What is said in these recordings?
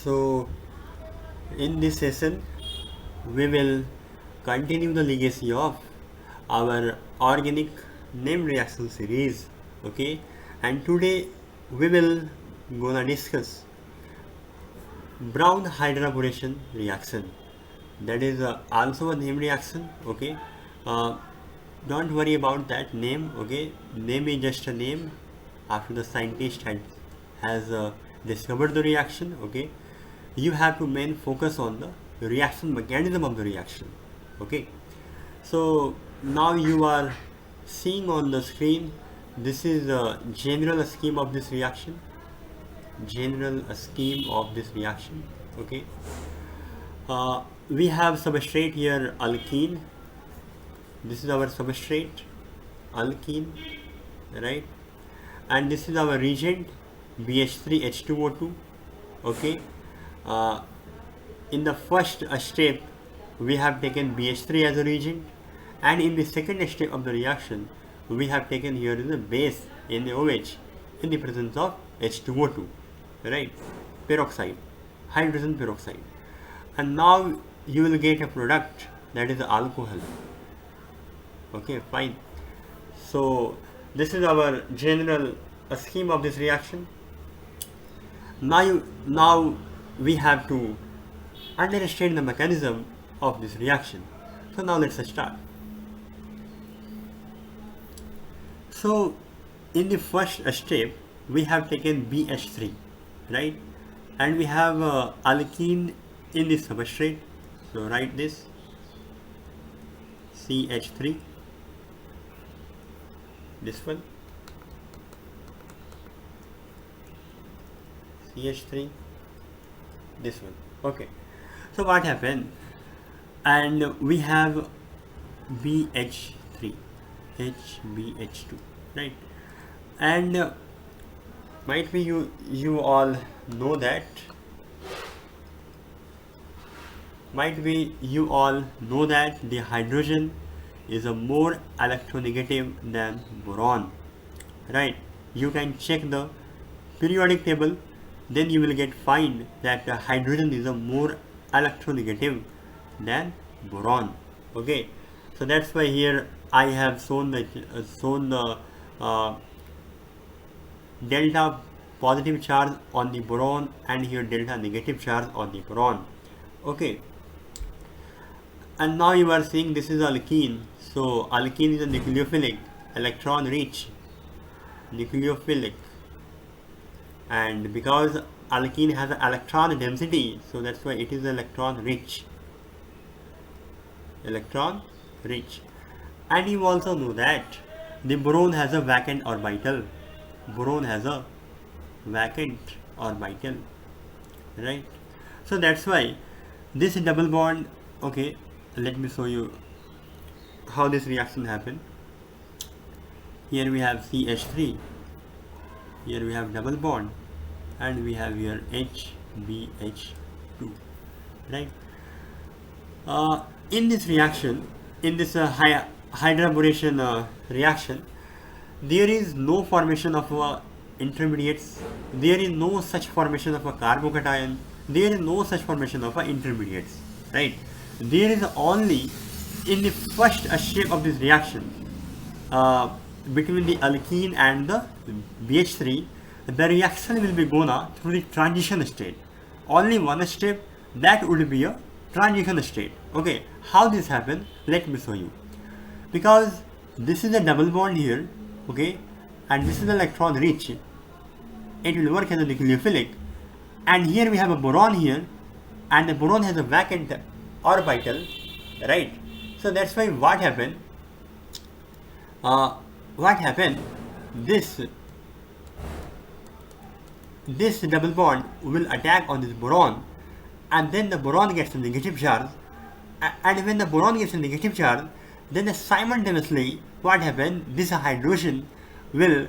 So in this session we will continue the legacy of our organic name reaction series. Okay, and today we will gonna discuss brown hydroboration reaction. That is also a name reaction. Okay, uh, don't worry about that name. Okay, name is just a name after the scientist has discovered the reaction. Okay, you have to main focus on the reaction mechanism of the reaction. Okay, so now you are seeing on the screen, this is the general scheme of this reaction. General scheme of this reaction. Okay, we have substrate here alkene. This is our substrate alkene, right? And this is our reagent BH3H2O2. Okay, uh, in the first step we have taken BH3 as a reagent, and in the second step of the reaction we have taken here the base NaOH in the presence of H2O2, right? Peroxide, hydrogen peroxide, and now you will get a product that is alcohol. Okay, fine. So this is our general scheme of this reaction. Now we have to understand the mechanism of this reaction. So now let's start. So in the first step we have taken BH3, right? And we have alkene in the substrate. So write this CH3, this one CH3, this one. Okay, so what happened? And we have BH3 HBH2, right? And might be you all know that the hydrogen is a more electronegative than boron, right? You can check the periodic table, then you will get find that the hydrogen is a more electronegative than boron. Okay, so that's why here I have shown the delta positive charge on the boron, and here delta negative charge on the boron. Okay, and now you are seeing this is alkene. So alkene is a nucleophilic, electron rich, nucleophilic, and because alkene has an electron density, so that's why it is electron rich. And you also know that the boron has a vacant orbital. Right? So that's why this double bond. Okay, let me show you how this reaction happened. Here we have CH3, here we have double bond, and we have here HBH2, right? In this reaction, in this hydroboration reaction, there is no formation of intermediates, there is no such formation of a carbocation, there is no such formation of intermediates, right? There is only in the first step of this reaction between the alkene and the BH3, the reaction will be gonna through the transition state. Only one step, that would be a transition state. Okay, how this happen? Let me show you. Because this is a double bond here, okay, and this is electron rich, it will work as a nucleophilic, and here we have a boron here, and the boron has a vacant orbital, right? So that's why what happened? This double bond will attack on this boron, and then the boron gets a negative charge, and when the boron gets a negative charge, then simultaneously what happens? This hydrogen will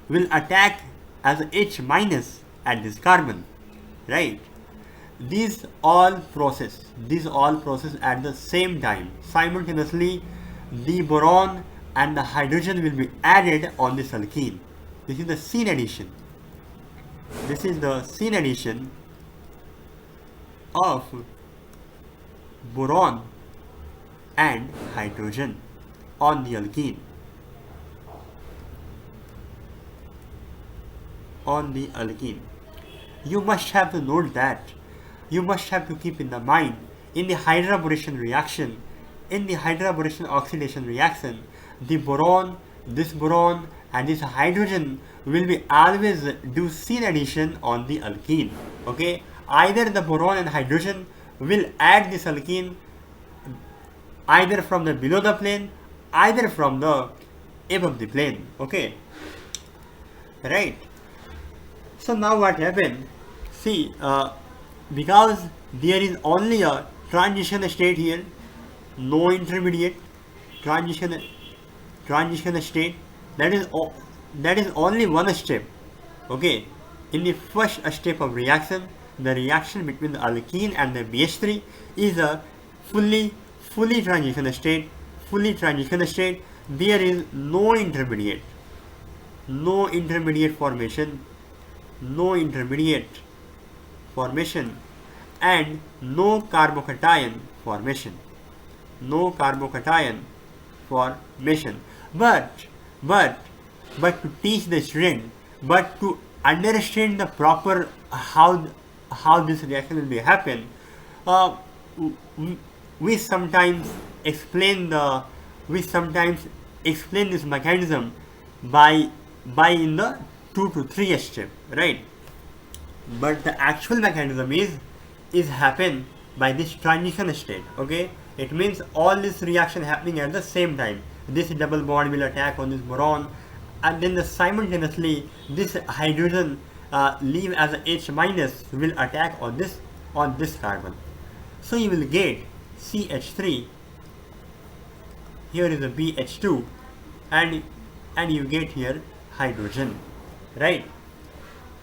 attack as H minus at this carbon, right? These all process at the same time. Simultaneously, the boron and the hydrogen will be added on this alkene. This is the syn-addition. of boron and hydrogen on the alkene. You must have to note that, you must have to keep in the mind, in the hydroboration reaction, in the hydroboration oxidation reaction, the boron, this boron and this hydrogen will be always do syn-addition on the alkene. Okay, either the boron and hydrogen will add this alkene either from the below the plane, either from the above the plane. Okay, right. So now what happened? See, because there is only a transition state here, no intermediate transition state. That is only one step. Okay, in the first step of reaction, the reaction between the alkene and the BH3 is a fully transition state. There is no intermediate formation, and no carbocation formation. But to teach the student, but to understand the proper how this reaction will be happen, we sometimes explain this mechanism by in the 2 to 3 step, right? But the actual mechanism is happen by this transition state. Okay, it means all this reaction happening at the same time. This double bond will attack on this boron, and then simultaneously this hydrogen leave as a H minus will attack on this carbon. So you will get CH3, here is a BH2, and you get here hydrogen, right?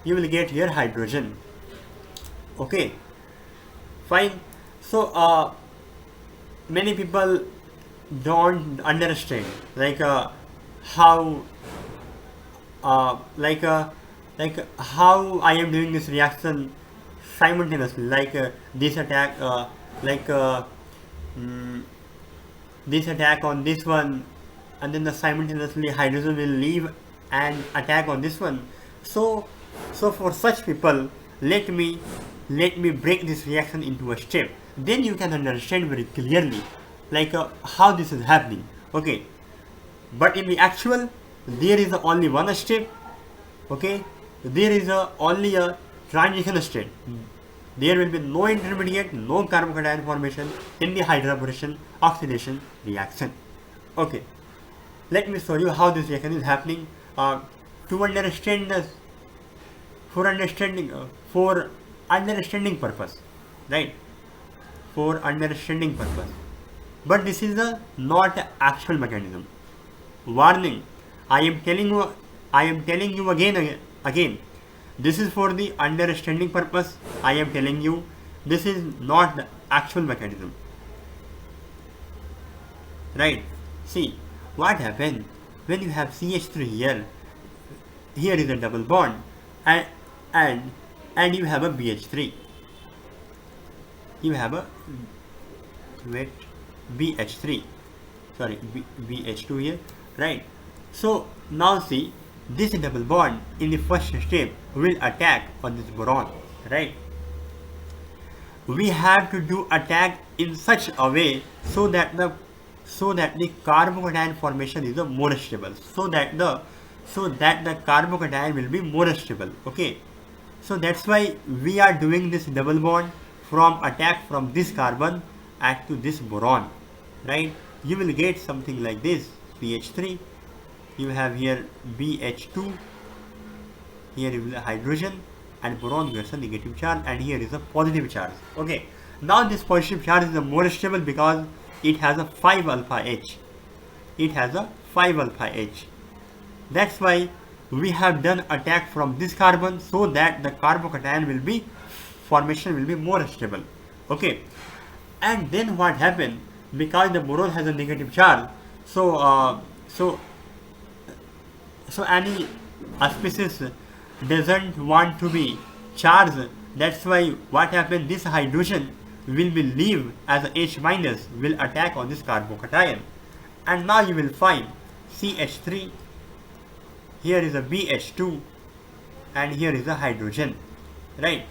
You will get here hydrogen. Okay, fine. So many people don't understand how how I am doing this reaction simultaneously, this attack this attack on this one, and then simultaneously hydrogen will leave and attack on this one. So for such people, let me break this reaction into a step, then you can understand very clearly how this is happening. Okay, but in the actual, there is only one step. Okay, there is only a transition state. There will be no intermediate, no carbocation formation in the hydraboration oxidation reaction. Okay, let me show you how this reaction is happening. To understand this, for understanding purpose, right? For understanding purpose. But this is not actual mechanism. Warning! I am telling you again. This is for the understanding purpose. I am telling you, this is not the actual mechanism. Right? See what happens when you have CH3 here. Here is a double bond, and you have a BH3. You have a BH3. Sorry, BH2 here, right? So now see, this double bond in the first step will attack on this boron, right? We have to do attack in such a way so that the carbocation formation is more stable, so that the carbocation will be more stable. Okay, so that's why we are doing this double bond from attack from this carbon act to this boron, right? You will get something like this, CH3. You have here BH2, here is a hydrogen, and boron gets a negative charge, and here is a positive charge. Okay, now this positive charge is more stable because it has a 5 alpha H. That's why we have done attack from this carbon, so that the carbocation formation will be more stable. Okay, and then what happened, because the boron has a negative charge, so any species doesn't want to be charged That's why what happens, this hydrogen will be leave as a H minus, will attack on this carbocation. And now you will find CH3, here is a BH2, and here is a hydrogen, right?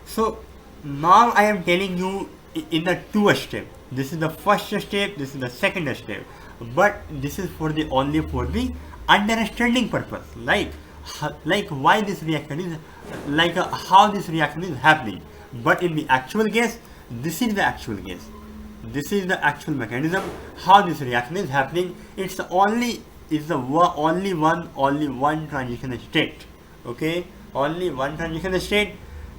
So now I am telling you in the two step. This is the first step, this is the second step, but this is for the only for the understanding purpose, like why this reaction is, how this reaction is happening. But in the actual case, this is the actual case, this is the actual mechanism how this reaction is happening. It's only only one transition state, okay, only one transition state.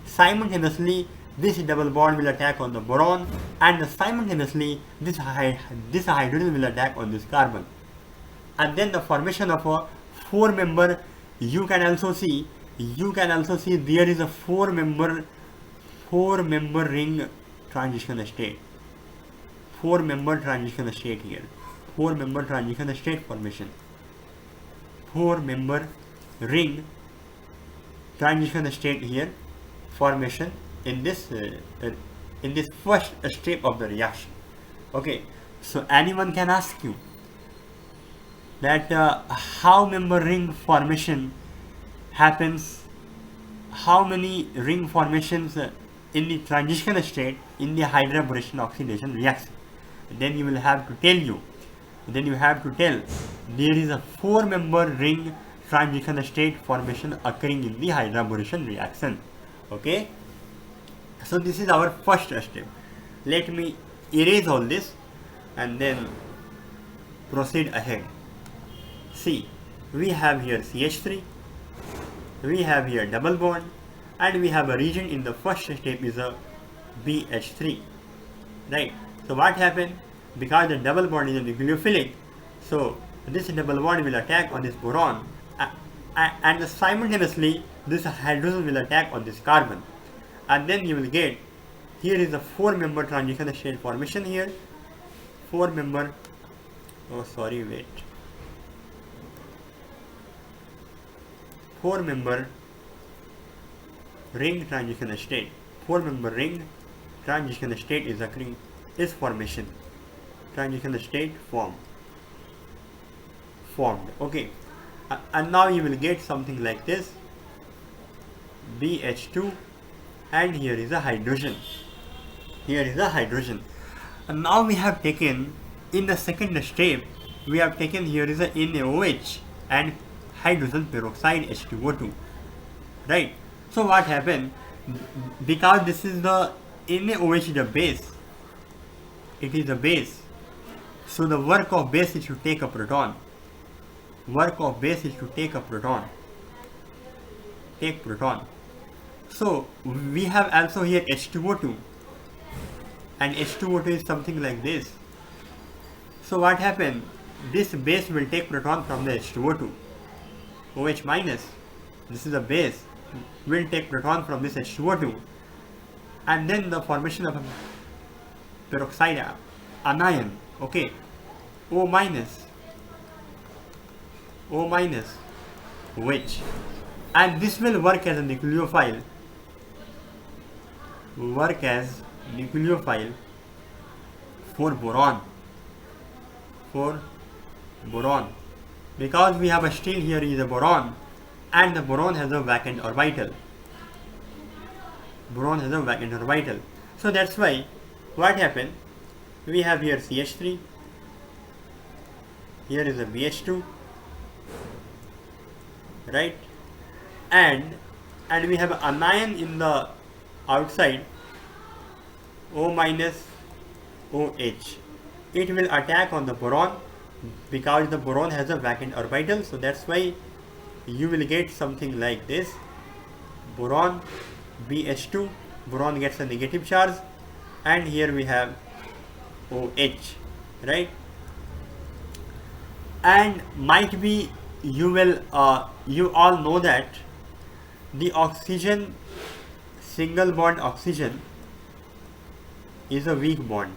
Simultaneously this double bond will attack on the boron, and simultaneously this hydrogen will attack on this carbon, and then the formation of a four member. You can also see there is a four member ring transition state, four member transition state here, four member transition state formation, four member ring transition state here formation in this first step of the reaction. Okay, so anyone can ask you that how member ring formation happens, how many ring formations in the transition state in the hydroboration oxidation reaction. Then you will have to tell there is a four member ring transition state formation occurring in the hydroboration reaction. Okay, so this is our first step. Let me erase all this and then proceed ahead. See, we have here CH3, we have here double bond, and we have a region in the first step is a BH3, right? So what happened, because the double bond is a nucleophilic, so this double bond will attack on this boron, and simultaneously this hydrogen will attack on this carbon, and then you will get here is a four member transition state formation here, four member ring transition state, four member ring transition state is occurring, is formation, transition state formed. Okay, and now you will get something like this, BH2, and here is a hydrogen, and now we have taken in the second step, we have taken here is a NaOH and hydrogen peroxide H2O2, right? So what happened, because this is the NaOH is the base, it is the base, so the work of base is to take a proton, take proton. So we have also here H2O2, and H2O2 is something like this. So what happened, this base will take proton from the H2O2, OH minus, this is a base, will take proton from this H2O2, and then the formation of a peroxide anion, okay, O minus, OH, and this will work as a nucleophile, for boron, because we have a still here is a boron, and the boron has a vacant orbital, so that's why what happened, we have here CH3, here is a BH2, right, and we have an anion in the outside, O minus OH, it will attack on the boron because the boron has a vacant orbital, so that's why you will get something like this, boron BH2, boron gets a negative charge, and here we have OH, right? And might be you all know that the oxygen, single bond oxygen is a weak bond.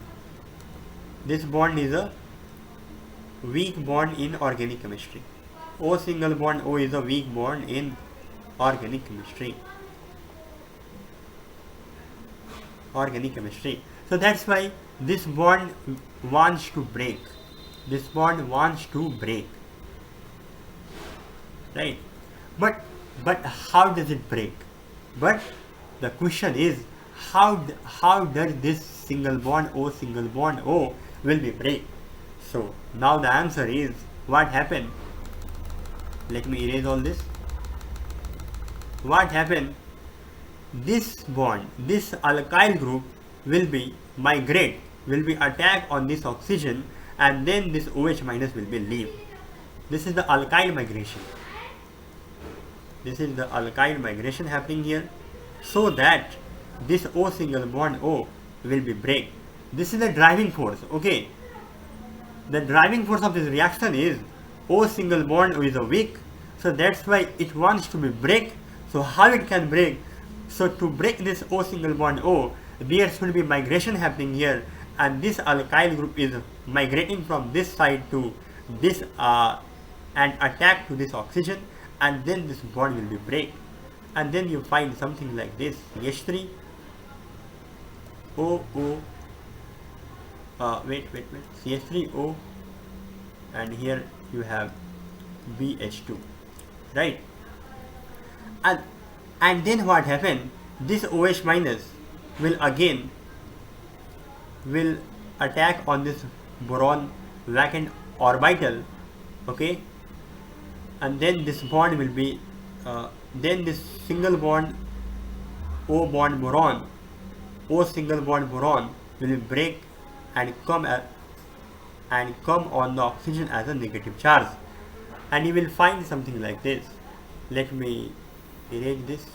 This bond is a weak bond in organic chemistry. O single bond O is a weak bond in organic chemistry. organic chemistry. So that's why this bond wants to break. This bond wants to break. Right? But how does it break? But the question is how does this single bond O will be break? So now the answer is what happened. Let me erase all this. What happened? This bond, this alkyl group will be migrate, will be attack on this oxygen, and then this OH minus will be leave. This is the alkyl migration. This is the alkyl migration happening here, so that this O single bond O will be break. This is the driving force. Okay, the driving force of this reaction is O single bond O is a weak, so that's why it wants to be break. So how it can break? So to break this O single bond O, there should be migration happening here, and this alkyl group is migrating from this side to this and attack to this oxygen, and then this bond will be break, and then you find something like this CH3 O CH3O, and here you have BH2, right? And then what happened? This OH minus will again attack on this boron vacant orbital, okay, and then this bond will be then this single bond O single bond boron will break and come on the oxygen as a negative charge, and you will find something like this. Let me erase this.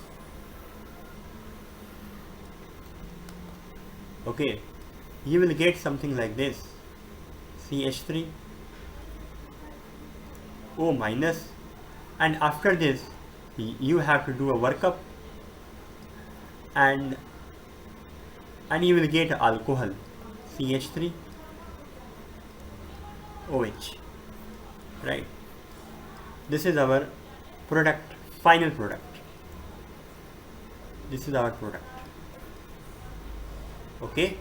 Okay, you will get something like this CH3 O minus, and after this you have to do a workup, and you will get alcohol CH3 OH, right? This is our product, final product. This is our product. Okay,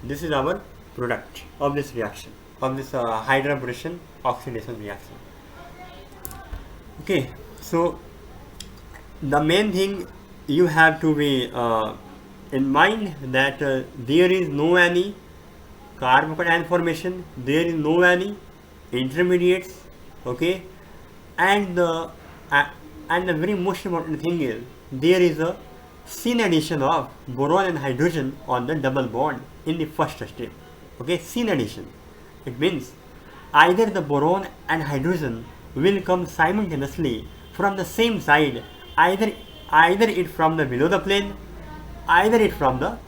this is our product of this reaction, of this Hydraboration oxidation reaction. Okay, so the main thing you have to be in mind that there is no any carbon formation, there is no any intermediates, okay, and the very most important thing is there is a syn-addition of boron and hydrogen on the double bond in the first step. Okay, syn-addition, it means either the boron and hydrogen will come simultaneously from the same side, either it from the below the plane, either it from the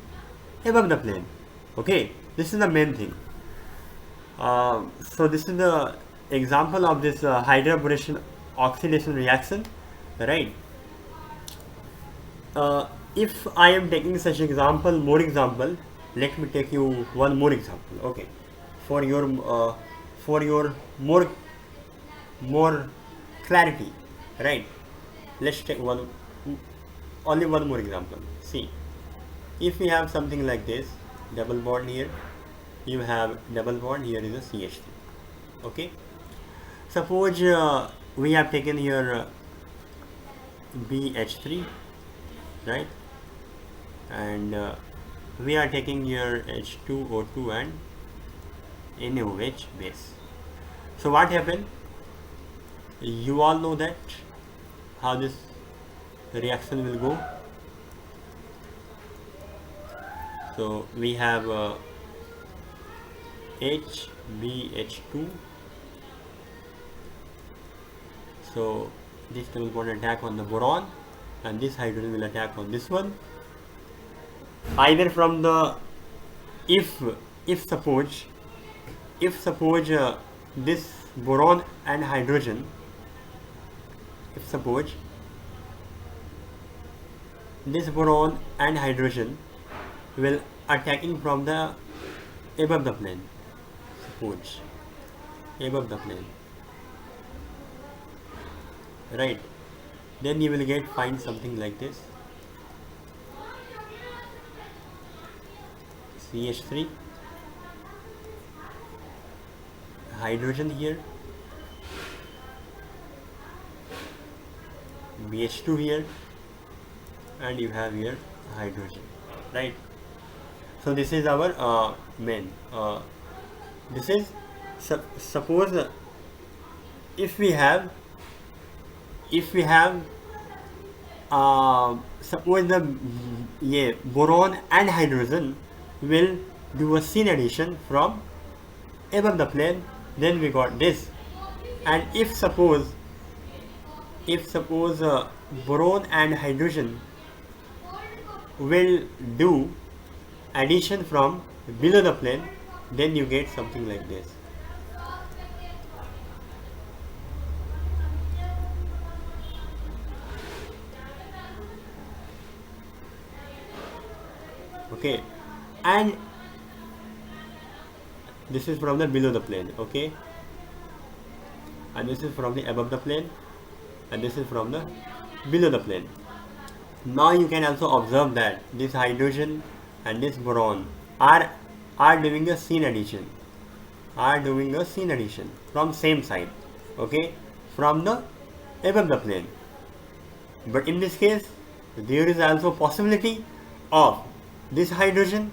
above the plane. Okay, this is the main thing. So this is the example of this Hydraboration oxidation reaction, right? If I am taking such example, more example, let me take you one more example. Okay, for your more clarity, right? Let's take only one more example. See, if we have something like this, double bond here, you have double bond here is a CH3. Okay, suppose we have taken here BH3, right, and we are taking here H2O2 and NaOH base. So what happened? You all know that how this reaction will go. So we have HBH2. So this double bond attack on the boron, and this hydrogen will attack on this one. Either from the if suppose this boron and hydrogen, if suppose this boron and hydrogen will attacking from the above the plane, suppose above the plane, right, then you will find something like this. CH3, hydrogen here, BH2 here, and you have here hydrogen, right? So this is our main. This is suppose if we have suppose the boron and hydrogen will do a syn addition from above the plane, then we got this. And if suppose boron and hydrogen will do addition from below the plane, then you get something like this. Okay, and this is from the below the plane, okay, and this is from the above the plane, and this is from the below the plane. Now you can also observe that this hydrogen and this boron are doing a syn addition, from same side, okay, from the above the plane. But in this case, there is also possibility of this hydrogen,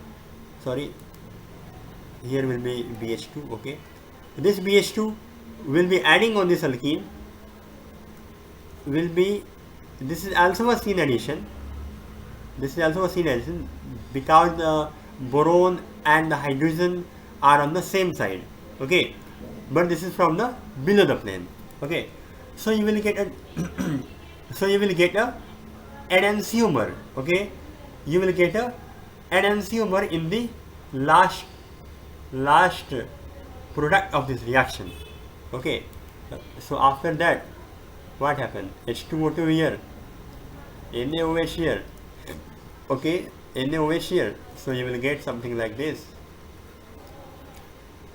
sorry, here will be BH2, okay, this BH2 will be adding on this alkene, this is also a syn addition, because the boron and the hydrogen are on the same side, okay, but this is from the below the plane, okay. So you will get a enantiomer, okay, you will get a enantiomer in the last product of this reaction, okay. So after that, what happened? H2O2 here, NaOH here, okay, NaOH here. So you will get something like this.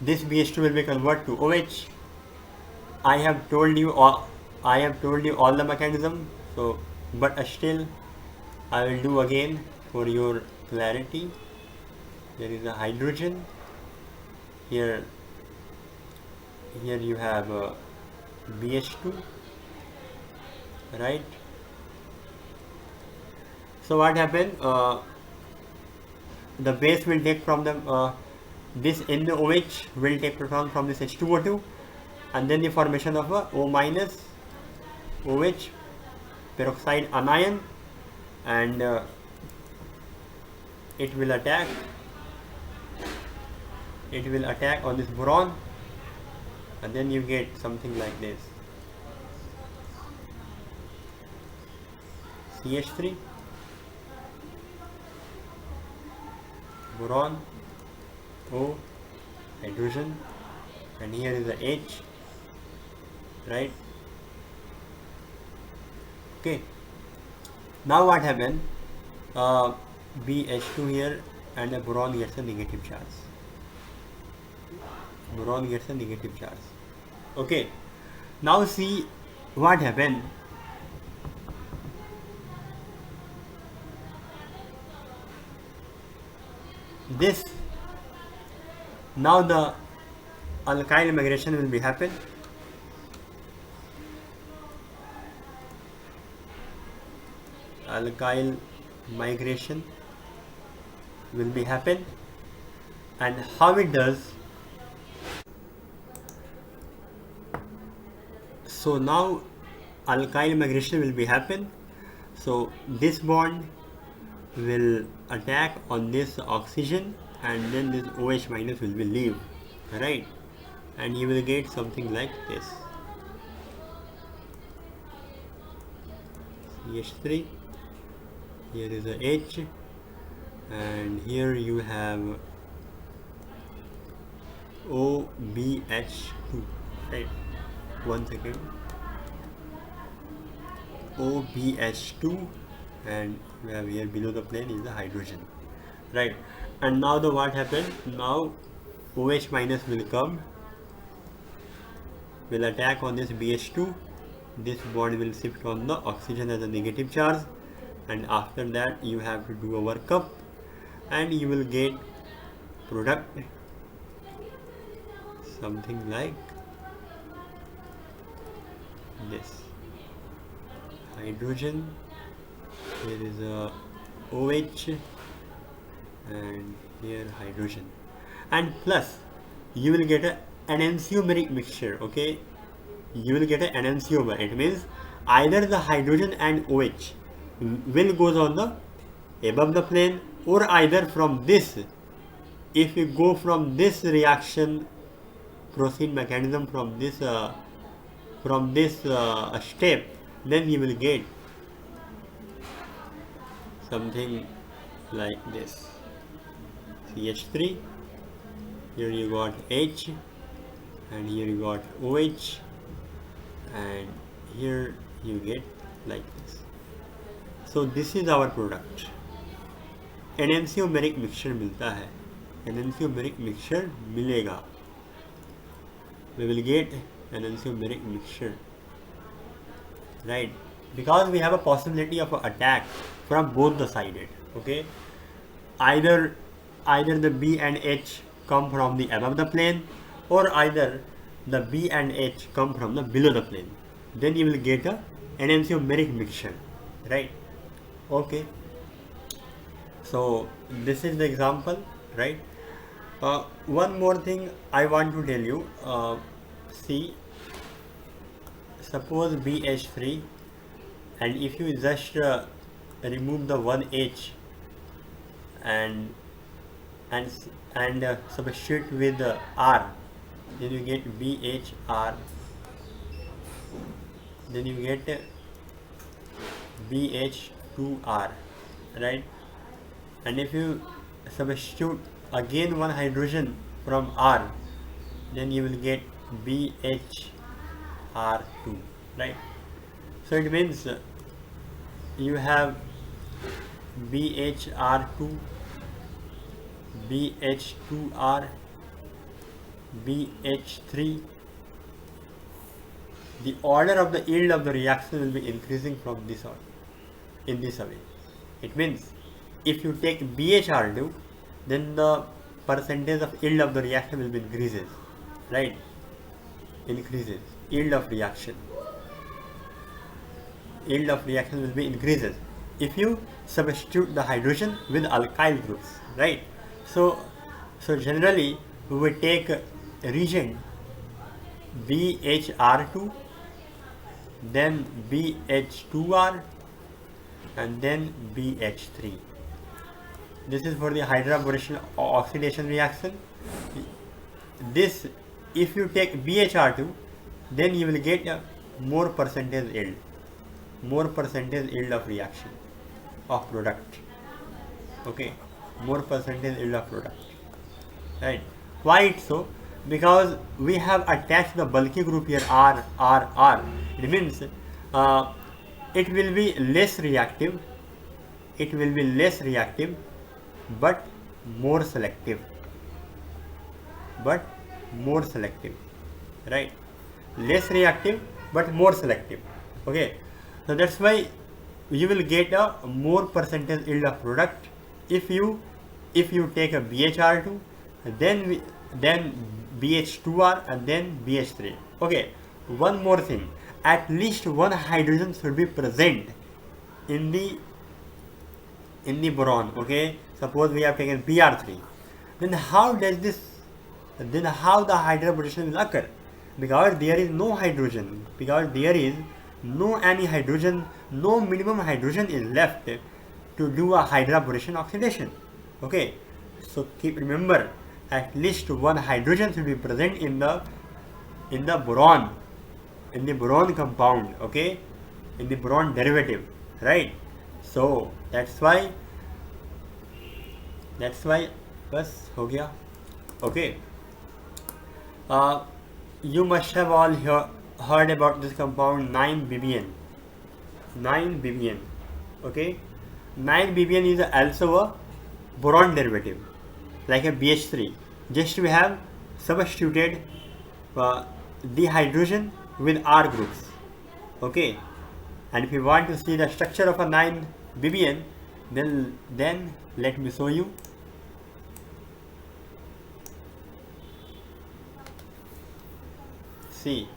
This BH2 will be converted to OH. I have told you all the mechanism. So, but still, I will do again for your clarity. There is a hydrogen here. Here you have BH2, right? So what happened? The base will take from the this NaOH will take proton from this H2O2, and then the formation of a O minus OH peroxide anion, and it will attack on this boron, and then you get something like this, CH3, boron, O, hydrogen, and here is the H, right? Okay, now what happened? BH2 here, and the boron gets a negative charge. Okay, now see what happened. This, now the alkyl migration will be happen. Alkyl migration will be happen, and how it does? So now alkyl migration will be happen. So this bond will attack on this oxygen, and then this OH minus will be leave, right? And you will get something like this, CH3, here is a H, and here you have OBH2, right? One second, OBH2, and we have here below the plane is the hydrogen, right? And now the what happened? Now OH minus will come, will attack on this BH2, this bond will shift on the oxygen as a negative charge, and after that you have to do a workup, and you will get product, something like this. Hydrogen, here is a OH, and here hydrogen, and plus you will get an enantiomeric mixture. Okay, you will get an enantiomer. It means either the hydrogen and OH will goes on the above the plane, or either from this, if you go from this reaction proceed mechanism from this step, then you will get something like this. CH3, here you got H, and here you got OH, and here you get like this. So this is our product. Enantiomeric mixture मिलता है, enantiomeric mixture मिलेगा. We will get enantiomeric mixture, right? Because we have a possibility of attack from both the sided. Okay, either the B and H come from the above the plane, or either the B and H come from the below the plane. Then you will get a enantiomeric mixture, right? Okay. So this is the example, right? One more thing I want to tell you. See, suppose BH3, and if you just remove the one H and substitute with R, then you get BHR. Then you get BH2R, right? And if you substitute again one hydrogen from R, then you will get BHR2, right? So it means you have BHR2, BH2R, BH3. The order of the yield of the reaction will be increasing from this order, in this way. It means if you take BHR2, then the percentage of yield of the reaction will be increases, right? Increases yield of reaction. Yield of reaction will be increases if you substitute the hydrogen with alkyl groups, right? So generally we will take reagent BHR2, then BH2R, and then BH3. This is for the Hydraboration Oxidation reaction. This, if you take BHR2, then you will get a more percentage yield of reaction of product. Okay, more percentage yield of product, right? Why it so? Because we have attached the bulky group here, R. It means it will be less reactive. But more selective, right? Less reactive but more selective. Okay, so that's why you will get a more percentage yield of product if you take a BHR2, then BH2R, and then BH3. Okay, one more thing, at least one hydrogen should be present in the boron. Okay, suppose we have taken Br3, then how the hydroboration will occur? Because there is no hydrogen, no minimum hydrogen is left to do a hydroboration oxidation. Okay, so remember, at least one hydrogen should be present in the boron compound. Okay, in the boron derivative, right? So that's why बस हो गया. Okay, you must have all heard about this compound 9-BBN. Okay, 9-BBN is also a boron derivative like a BH3. Just we have substituted the hydrogen with R groups. Okay, and if you want to see the structure of a 9-BBN, then let me show you. see.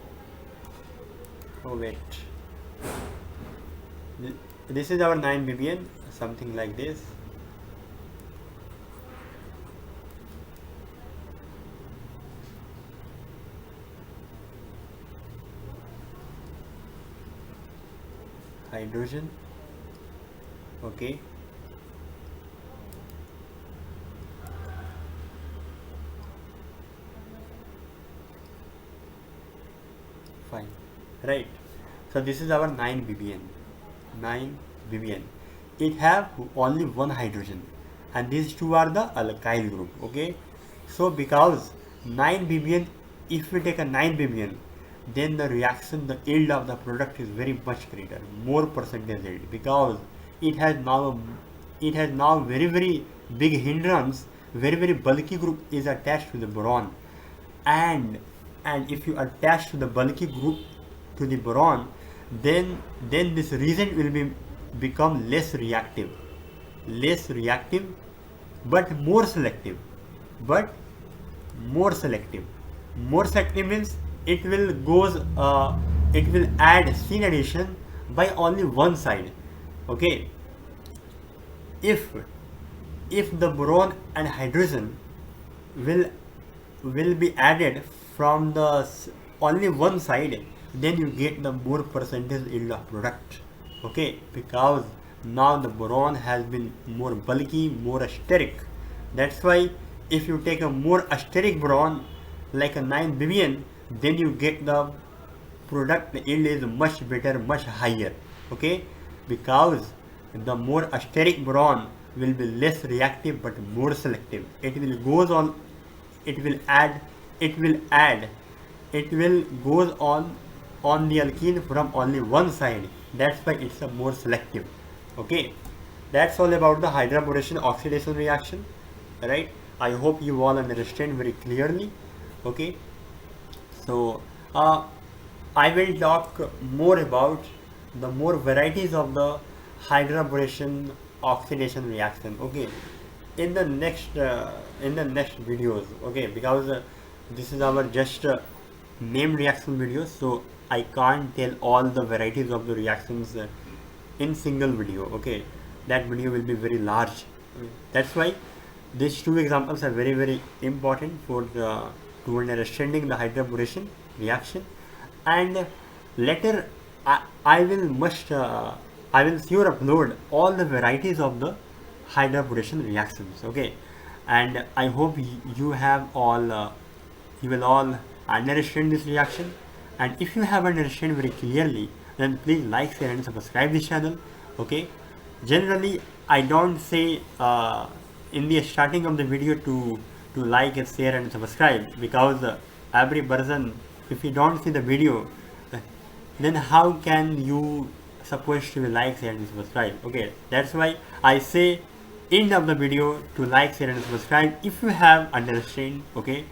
Oh wait, this is our 9 ppm, something like this. Hydrogen, okay, fine, right. So this is our 9 ppm, 9 ppm. It have only one hydrogen, and these two are the alkyl group, okay. So because 9 ppm, if we take a 9 ppm, then the reaction, the yield of the product is very much greater, more percentage yield, because it has now very big hindrance, very bulky group is attached to the boron, and if you attach to the bulky group to the boron, then this reagent will become less reactive, but more selective, but more selective. More selective means it will add syn-addition by only one side, okay. If the boron and hydrogen will be added from the only one side, then you get the more percentage yield of product, okay, because now the boron has been more bulky, more steric. That's why if you take a more steric boron like a 9 ppm, then you get the product yield is much better, much higher, okay, because the more steric boron will be less reactive but more selective. It will goes on, it will goes on the alkene from only one side. That's why it's a more selective, okay. That's all about the hydroboration oxidation reaction, right. I hope you all understand very clearly, okay. So I will talk more about the more varieties of the hydroboration oxidation reaction, okay, in the next videos, okay, because this is our just name reaction video, so I can't tell all the varieties of the reactions in single video, okay. That video will be very large. That's why these two examples are very important for to understanding the hydroboration reaction. And later I will sure upload all the varieties of the hydroboration reactions, okay. And I hope you have all you will all understand this reaction. And if you have understand very clearly, then please like, share and subscribe this channel, okay. Generally I don't say in the starting of the video to like and share and subscribe, because every person, if you don't see the video, then how can you supposed to like, share and subscribe, okay. That's why I say end of the video to like, share and subscribe if you have understand, okay.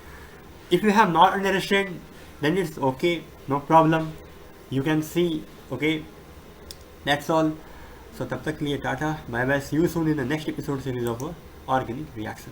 If you have not understand, then it's okay, no problem, you can see, okay. That's all. So tab tak ke liye tata, bye bye, see you soon in the next episode series of Organic Reaction.